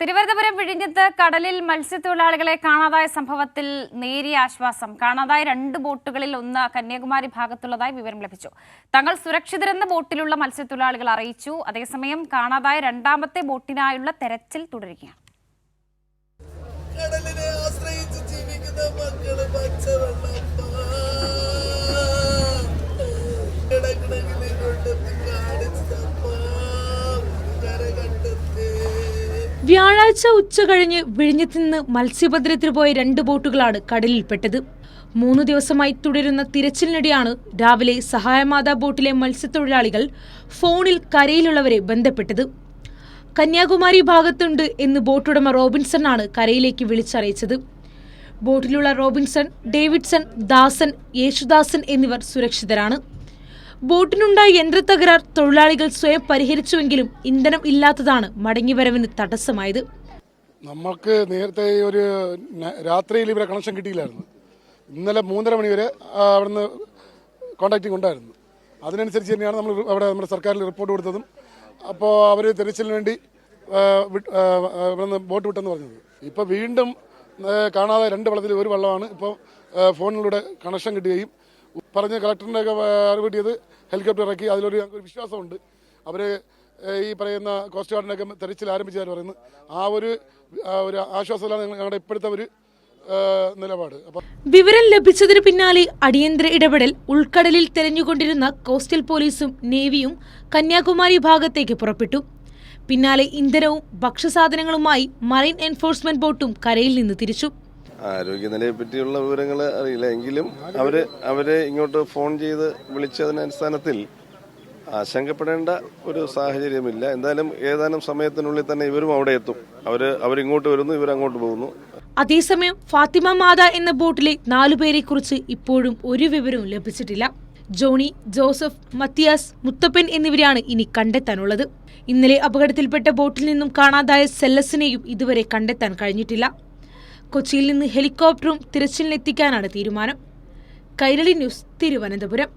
തിരുവനന്തപുരം വിഴിഞ്ഞത്ത് കടലിൽ മത്സ്യത്തൊഴിലാളികളെ കാണാതായ സംഭവത്തിൽ നേരിയ ആശ്വാസം. കാണാതായ 2 ബോട്ടുകളിൽ ഒന്ന് കന്യാകുമാരി ഭാഗത്തുള്ളതായി വിവരം ലഭിച്ചു. തങ്ങൾ സുരക്ഷിതരെന്ന ബോട്ടിലുള്ള മത്സ്യത്തൊഴിലാളികൾ അറിയിച്ചു. അതേസമയം കാണാതായ 2ാമത്തെ ബോട്ടിനായുള്ള തെരച്ചിൽ തുടരുകയാണ്. കടലിനെ ആശ്രയിച്ച് ജീവിക്കുന്ന മക്കള് പച്ചവെള്ളം വ്യാഴാഴ്ച ഉച്ച കഴിഞ്ഞ് വിഴിഞ്ഞത്ത് നിന്ന് മത്സ്യബന്ധനത്തിന് പോയ 2 ബോട്ടുകളാണ് കടലിൽപ്പെട്ടത്. 3 ദിവസമായി തുടരുന്ന തിരച്ചിലിനിടെയാണ് രാവിലെ സഹായമാതാ ബോട്ടിലെ മത്സ്യത്തൊഴിലാളികൾ ഫോണിൽ കരയിലുള്ളവരെ ബന്ധപ്പെട്ടത്. കന്യാകുമാരി ഭാഗത്തുണ്ട് എന്ന് ബോട്ടുടമ റോബിൻസൺ ആണ് കരയിലേക്ക് വിളിച്ചറിയിച്ചത്. ബോട്ടിലുള്ള റോബിൻസൺ, ഡേവിഡ്സൺ, ദാസൻ, യേശുദാസൻ എന്നിവർ സുരക്ഷിതരാണ്. ബോട്ടിനുണ്ടായ യന്ത്രത്തകരാർ തൊഴിലാളികൾ സ്വയം പരിഹരിച്ചുവെങ്കിലും ഇന്ധനം ഇല്ലാത്തതാണ് മടങ്ങിവരവിന് തടസ്സമായത്. നമുക്ക് നേരത്തെ ഒരു രാത്രിയിൽ ഇവരെ കണക്ഷൻ കിട്ടിയില്ലായിരുന്നു. ഇന്നലെ 3:30 മണി വരെ അവിടുന്ന് കോൺടാക്റ്റിംഗ് ഉണ്ടായിരുന്നു. അതിനനുസരിച്ച് തന്നെയാണ് നമ്മൾ അവിടെ നമ്മുടെ സർക്കാരിൽ റിപ്പോർട്ട് കൊടുത്തതും. അപ്പോൾ അവർ തെരച്ചിലിന് വേണ്ടി ഇവിടുന്ന് ബോട്ട് വിട്ടെന്ന് പറഞ്ഞത്. ഇപ്പോൾ വീണ്ടും കാണാതെ 2 വള്ളത്തിൽ ഒരു വള്ളമാണ് ഇപ്പോൾ ഫോണിലൂടെ കണക്ഷൻ കിട്ടുകയും പറഞ്ഞ് കളക്ടറിൻ്റെ ഒക്കെ അറിവ് കിട്ടിയത് ഹെലികോപ്റ്റർ ഇറക്കി. അതിലൊരു ഞങ്ങൾക്ക് വിശ്വാസമുണ്ട്. അവർ ഈ പറയുന്ന കോസ്റ്റ് ഗാർഡിനൊക്കെ തെരച്ചിൽ ആരംഭിച്ചാൽ പറയുന്നത് ആ ഒരു ആശ്വാസത്തിലാണ് ഞങ്ങളുടെ ഇപ്പോഴത്തെ ഒരു നിലപാട്. വിവരം ലഭിച്ചതിന് പിന്നാലെ അടിയന്തര ഇടപെടൽ ഉൾക്കടലിൽ തെരഞ്ഞുകൊണ്ടിരുന്ന കോസ്റ്റൽ പോലീസും നേവിയും കന്യാകുമാരി ഭാഗത്തേക്ക് പുറപ്പെട്ടു. പിന്നാലെ ഇന്ധനവും ഭക്ഷ്യസാധനങ്ങളുമായി മറൈൻ എൻഫോഴ്സ്മെന്റ് ബോട്ടും കരയിൽ നിന്ന് തിരിച്ചു. ആരോഗ്യനിലയെ പറ്റിയുള്ള വിവരങ്ങൾ അറിയില്ല എങ്കിലും അവരെ ഇങ്ങോട്ട് ഫോൺ ചെയ്ത് വിളിച്ചതിന് അടിസ്ഥാനത്തിൽ ആശങ്കപ്പെടേണ്ട ഒരു സാഹചര്യമില്ല. എന്തായാലും ഏതാനും സമയത്തിനുള്ളിൽ തന്നെ ഇവരും അവിടെ എത്തും. അവരിങ്ങോട്ട് വരുന്നു, ഇവരങ്ങോട്ട് പോകുന്നു. അതേസമയം ഫാത്തിമ മാത എന്ന ബോട്ടിലെ 4 പേരെ കുറിച്ച് ഇപ്പോഴും ഒരു വിവരവും ലഭിച്ചിട്ടില്ല. ജോണി, ജോസഫ്, മത്തിയാസ്, മുത്തപ്പൻ എന്നിവരെയാണ് ഇനി കണ്ടെത്താനുള്ളത്. ഇന്നലെ അപകടത്തിൽപ്പെട്ട ബോട്ടിൽ നിന്നും കാണാതായ സെല്ലസിനെയും ഇതുവരെ കണ്ടെത്താൻ കഴിഞ്ഞിട്ടില്ല. കൊച്ചിയിൽ നിന്ന് ഹെലികോപ്റ്ററും തിരച്ചിലിനെത്തിക്കാനാണ് തീരുമാനം. കൈരളി ന്യൂസ്, തിരുവനന്തപുരം.